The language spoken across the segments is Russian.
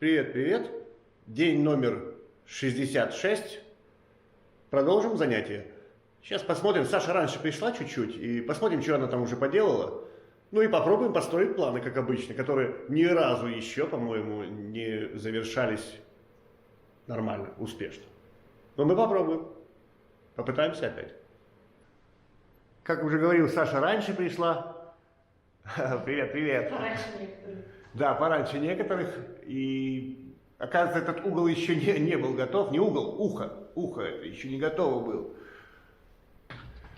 Привет, привет. День номер 66. Продолжим занятие. Сейчас посмотрим. Саша раньше пришла чуть-чуть. И посмотрим, что она там уже поделала. Ну и попробуем построить планы, как обычно, которые ни разу еще, по-моему, не завершались нормально, успешно. Но мы попробуем. Попытаемся опять. Как уже говорил, Саша раньше пришла. Привет, привет. Пораньше некоторых. Да, пораньше некоторых. И оказывается, этот угол еще не был готов. Не угол, ухо это еще не готово было.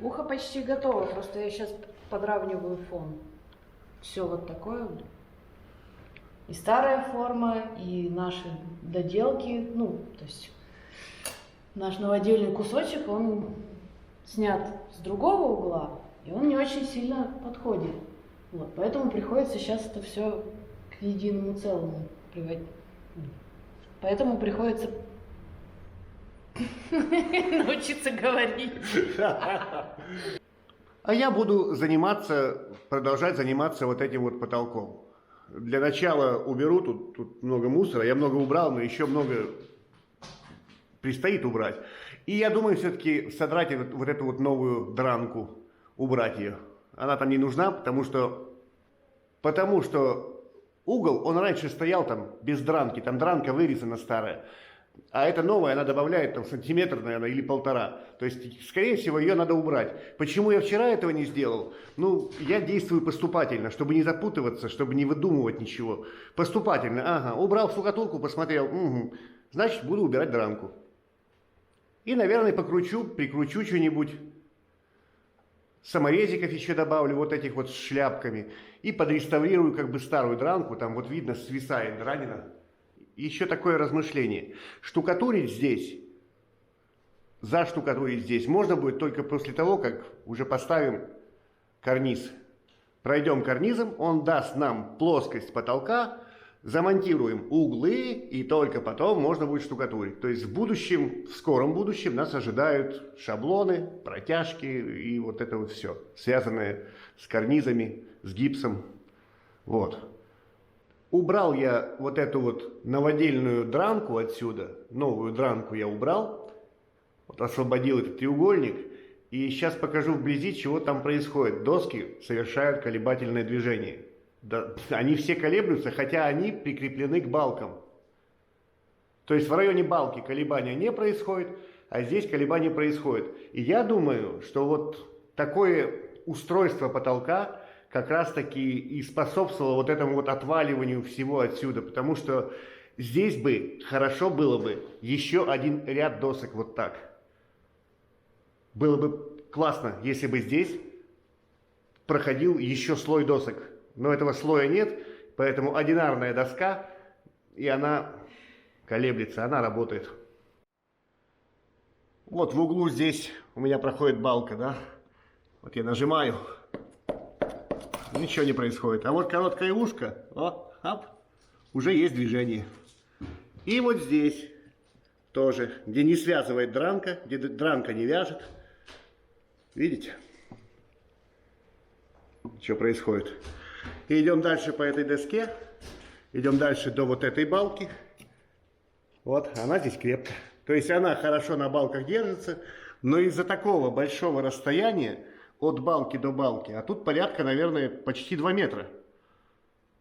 Ухо почти готово, просто я сейчас подравниваю фон. Все вот такое вот. И старая форма, и наши доделки, ну, то есть наш новодельный кусочек, он снят с другого угла, и он не очень сильно подходит. Вот, поэтому приходится сейчас это все к единому целому приводить. Поэтому приходится научиться говорить. А я буду продолжать заниматься вот этим вот потолком. Для начала уберу, тут много мусора, я много убрал, но еще много предстоит убрать. И я думаю все-таки содрать вот эту вот новую дранку, убрать ее. Она там не нужна, потому что угол, он раньше стоял там без дранки, там дранка вырезана старая. А эта новая, она добавляет там сантиметр, наверное, или 1,5. То есть, скорее всего, ее надо убрать. Почему я вчера этого не сделал? Ну, я действую поступательно, чтобы не запутываться, чтобы не выдумывать ничего. Поступательно, ага, убрал штукатурку, посмотрел, угу. Значит, буду убирать дранку. И, наверное, прикручу что-нибудь. Саморезиков еще добавлю, вот этих вот с шляпками. И подреставрирую как бы старую дранку, там вот видно, свисает дранина. Еще такое размышление. Заштукатурить здесь можно будет только после того, как уже поставим карниз. Пройдем карнизом, он даст нам плоскость потолка, замонтируем углы, и только потом можно будет штукатурить. То есть в скором будущем нас ожидают шаблоны, протяжки и вот это вот все, связанное с карнизами, с гипсом. Вот. Убрал я вот эту вот новодельную дранку отсюда, новую дранку я убрал, вот освободил этот треугольник, и сейчас покажу вблизи, чего там происходит. Доски совершают колебательное движение. Да, они все колеблются, хотя они прикреплены к балкам. То есть в районе балки колебания не происходит, а здесь колебания происходят. И я думаю, что вот такое устройство потолка как раз таки и способствовало вот этому вот отваливанию всего отсюда, потому что здесь бы хорошо было бы еще один ряд досок вот так. Было бы классно, если бы здесь проходил еще слой досок. Но этого слоя нет, поэтому одинарная доска, и она колеблется, она работает. Вот в углу здесь у меня проходит балка, да? Вот я нажимаю. Ничего не происходит. А вот короткое ушко, уже есть движение. И вот здесь тоже, где не связывает дранка, где дранка не вяжет. Видите? Что происходит? И идем дальше по этой доске. Идем дальше до вот этой балки. Вот, она здесь крепкая. То есть она хорошо на балках держится, но из-за такого большого расстояния от балки до балки, а тут порядка, наверное, почти 2 метра.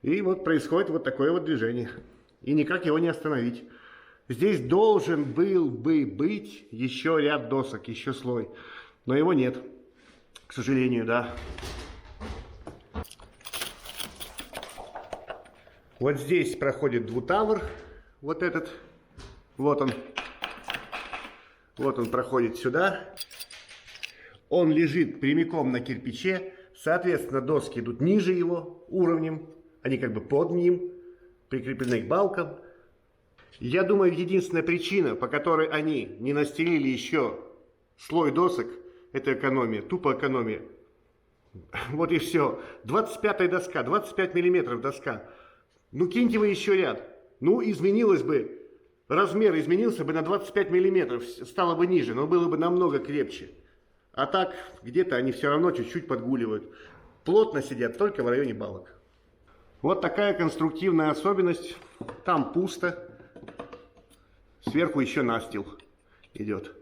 И вот происходит вот такое вот движение. И никак его не остановить. Здесь должен был бы быть еще ряд досок, еще слой. Но его нет, к сожалению, да. Вот здесь проходит двутавр, вот этот. Вот он. Вот он проходит сюда. Он лежит прямиком на кирпиче, соответственно, доски идут ниже его уровнем, они как бы под ним, прикреплены к балкам. Я думаю, единственная причина, по которой они не настелили еще слой досок, это экономия, тупо экономия. Вот и все. 25-я доска, 25 миллиметров доска. Ну киньте вы еще ряд. Ну изменилось бы, размер изменился бы на 25 миллиметров, стало бы ниже, но было бы намного крепче. А так, где-то они все равно чуть-чуть подгуливают. Плотно сидят только в районе балок. Вот такая конструктивная особенность. Там пусто. Сверху еще настил идет.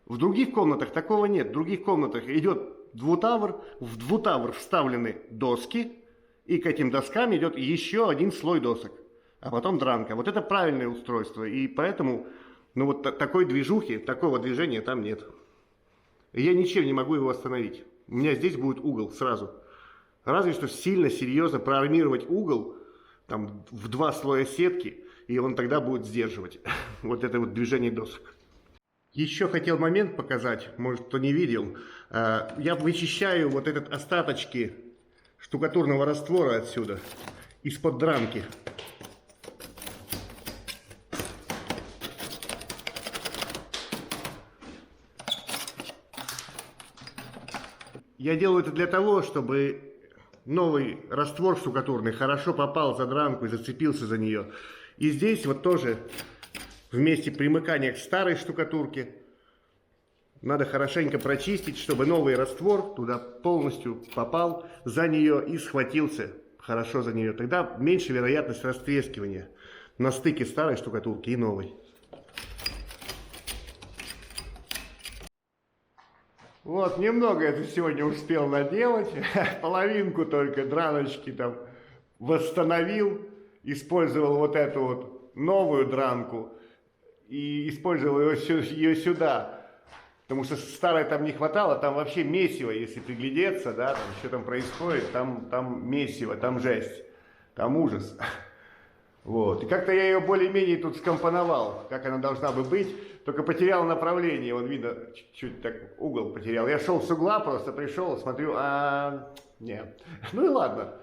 В других комнатах такого нет. В других комнатах идет двутавр. В двутавр вставлены доски. И к этим доскам идет еще один слой досок. А потом дранка. Вот это правильное устройство. И поэтому, ну вот такой движухи, такого движения там нет. И я ничем не могу его остановить. У меня здесь будет угол сразу. Разве что сильно, серьезно проармировать угол там, в 2 слоя сетки, и он тогда будет сдерживать вот это вот движение досок. Еще хотел момент показать, может кто не видел. Я вычищаю вот этот остаточки штукатурного раствора отсюда, из-под дранки. Я делаю это для того, чтобы новый раствор штукатурный хорошо попал за дранку и зацепился за нее. И здесь вот тоже в месте примыкания к старой штукатурке надо хорошенько прочистить, чтобы новый раствор туда полностью попал за нее и схватился хорошо за нее. Тогда меньше вероятность растрескивания на стыке старой штукатурки и новой. Вот, немного это сегодня успел наделать, половинку только драночки там восстановил, использовал вот эту вот новую дранку и использовал ее сюда, потому что старой там не хватало, там вообще месиво, если приглядеться, да, там, что там происходит, там месиво, там жесть, там ужас. Вот. И как-то я ее более-менее тут скомпоновал, как она должна бы быть, только потерял направление, вон видно, чуть-чуть так угол потерял. Я шел с угла, просто пришел, смотрю, нет. Ну и ладно.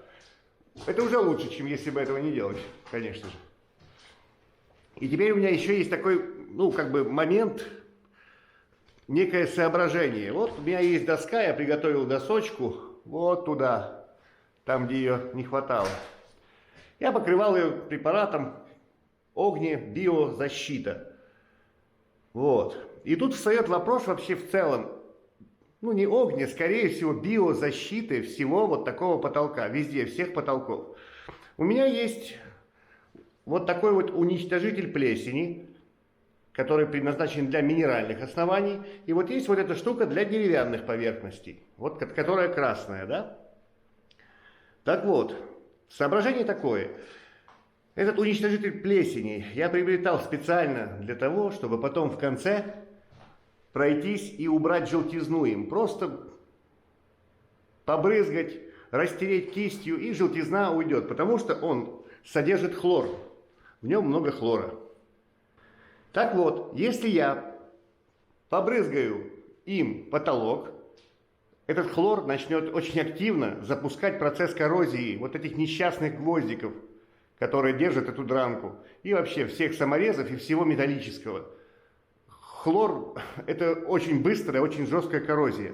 Это уже лучше, чем если бы этого не делать, конечно же. И теперь у меня еще есть такой, ну, как бы момент, некое соображение. Вот у меня есть доска, я приготовил досочку вот туда, там, где ее не хватало. Я покрывал ее препаратом огнебиозащита. Вот. И тут встает вопрос вообще в целом, ну не огня, скорее всего биозащиты всего вот такого потолка, везде, всех потолков. У меня есть вот такой вот уничтожитель плесени, который предназначен для минеральных оснований. И вот есть вот эта штука для деревянных поверхностей, вот которая красная, да? Так вот. Соображение такое. Этот уничтожитель плесени я приобретал специально для того, чтобы потом в конце пройтись и убрать желтизну им. Просто побрызгать, растереть кистью, и желтизна уйдет, потому что он содержит хлор. В нем много хлора. Так вот, если я побрызгаю им потолок, этот хлор начнет очень активно запускать процесс коррозии вот этих несчастных гвоздиков, которые держат эту дранку, и вообще всех саморезов и всего металлического. Хлор – это очень быстрая, очень жесткая коррозия.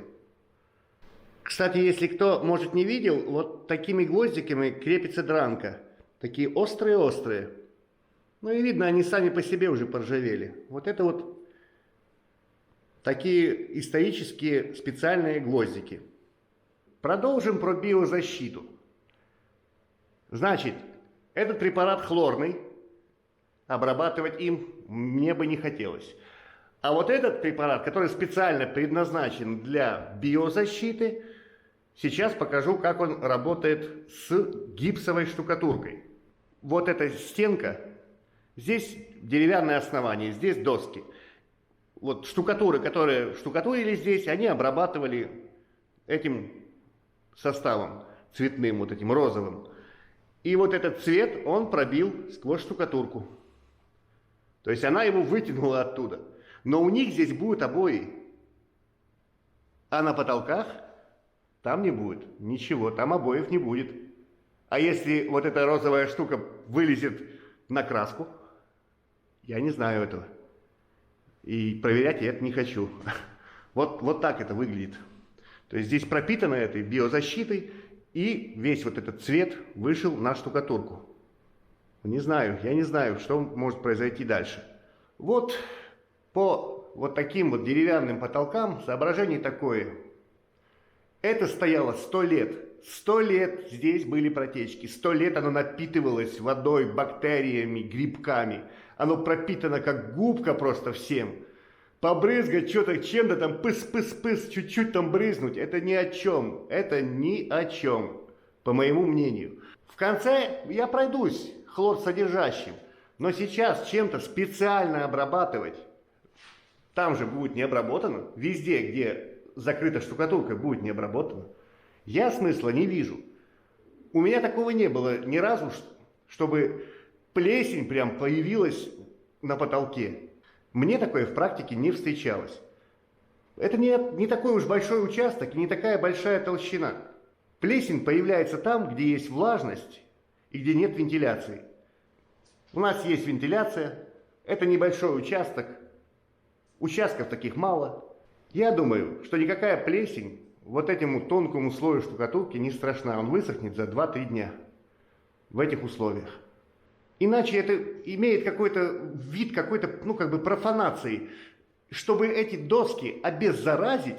Кстати, если кто, может, не видел, вот такими гвоздиками крепится дранка. Такие острые-острые. Ну и видно, они сами по себе уже поржавели. Вот это вот такие исторические специальные гвоздики. Продолжим про биозащиту. Значит, этот препарат хлорный, обрабатывать им мне бы не хотелось. А вот этот препарат, который специально предназначен для биозащиты, сейчас покажу, как он работает с гипсовой штукатуркой. Вот эта стенка, здесь деревянное основание, здесь доски. Вот штукатуры, которые штукатурили здесь, они обрабатывали этим составом цветным, вот этим розовым. И вот этот цвет он пробил сквозь штукатурку. То есть она его вытянула оттуда. Но у них здесь будут обои. А на потолках там не будет ничего, там обоев не будет. А если вот эта розовая штука вылезет на краску, я не знаю этого. И проверять я это не хочу. Вот так это выглядит. То есть здесь пропитано этой биозащитой, и весь вот этот цвет вышел на штукатурку. Не знаю, я не знаю, что может произойти дальше. Вот по вот таким вот деревянным потолкам соображение такое. Это стояло 100 лет 100 лет здесь были протечки, 100 лет оно напитывалось водой, бактериями, грибками. Оно пропитано как губка просто всем. Побрызгать что-то чем-то там, пыс-пыс-пыс, чуть-чуть там брызнуть, это ни о чем. Это ни о чем, по моему мнению. В конце я пройдусь хлорсодержащим, но сейчас чем-то специально обрабатывать, там же будет не обработано, везде, где закрыта штукатурка, будет не обработано. Я смысла не вижу. У меня такого не было ни разу, чтобы плесень прям появилась на потолке. Мне такое в практике не встречалось. Это не такой уж большой участок и не такая большая толщина. Плесень появляется там, где есть влажность и где нет вентиляции. У нас есть вентиляция, это небольшой участок, участков таких мало. Я думаю, что никакая плесень вот этому тонкому слою штукатурки не страшна, он высохнет за 2-3 дня в этих условиях. Иначе это имеет какой-то вид, какой-то, ну, как бы профанации. Чтобы эти доски обеззаразить,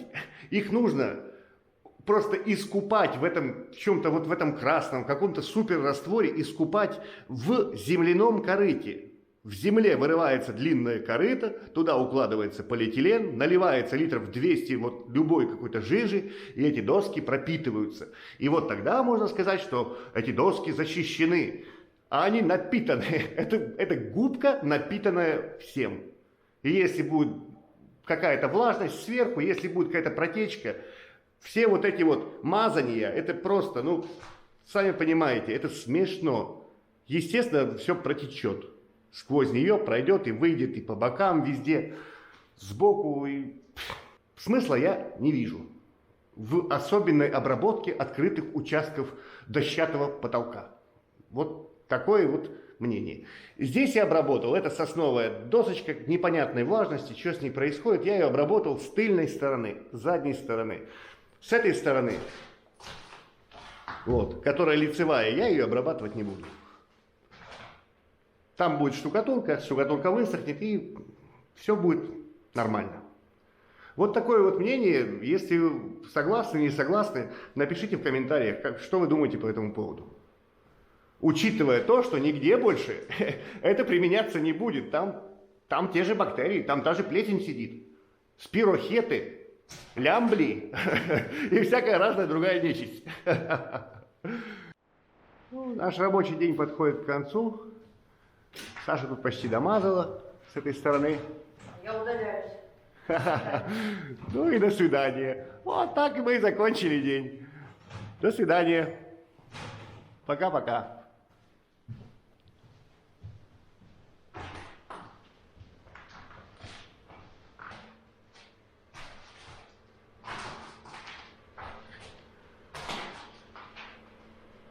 их нужно просто искупать в этом, в чем-то вот в этом красном, каком-то супер растворе, искупать в земляном корыте. В земле вырывается длинное корыто, туда укладывается полиэтилен, наливается литров 200 вот любой какой-то жижи, и эти доски пропитываются. И вот тогда можно сказать, что эти доски защищены. А они напитаны. Это губка, напитанная всем. И если будет какая-то влажность сверху, если будет какая-то протечка, все вот эти вот мазания, это просто, ну, сами понимаете, это смешно. Естественно, все протечет. Сквозь нее пройдет и выйдет, и по бокам, везде, сбоку. И... Смысла я не вижу в особенной обработке открытых участков дощатого потолка. Вот такое вот мнение. Здесь я обработал, это сосновая досочка непонятной влажности, что с ней происходит. Я ее обработал с тыльной стороны, с задней стороны. С этой стороны, вот, которая лицевая, я ее обрабатывать не буду. Там будет штукатурка высохнет, и все будет нормально. Вот такое вот мнение. Если вы согласны, не согласны, напишите в комментариях, что вы думаете по этому поводу. Учитывая то, что нигде больше это применяться не будет. Там те же бактерии, там та же плесень сидит. Спирохеты, лямбли и всякая разная другая нечисть. Ну, наш рабочий день подходит к концу. Саша тут почти домазала с этой стороны. Я удаляюсь. Ну и до свидания. Вот так мы и закончили день. До свидания. Пока-пока.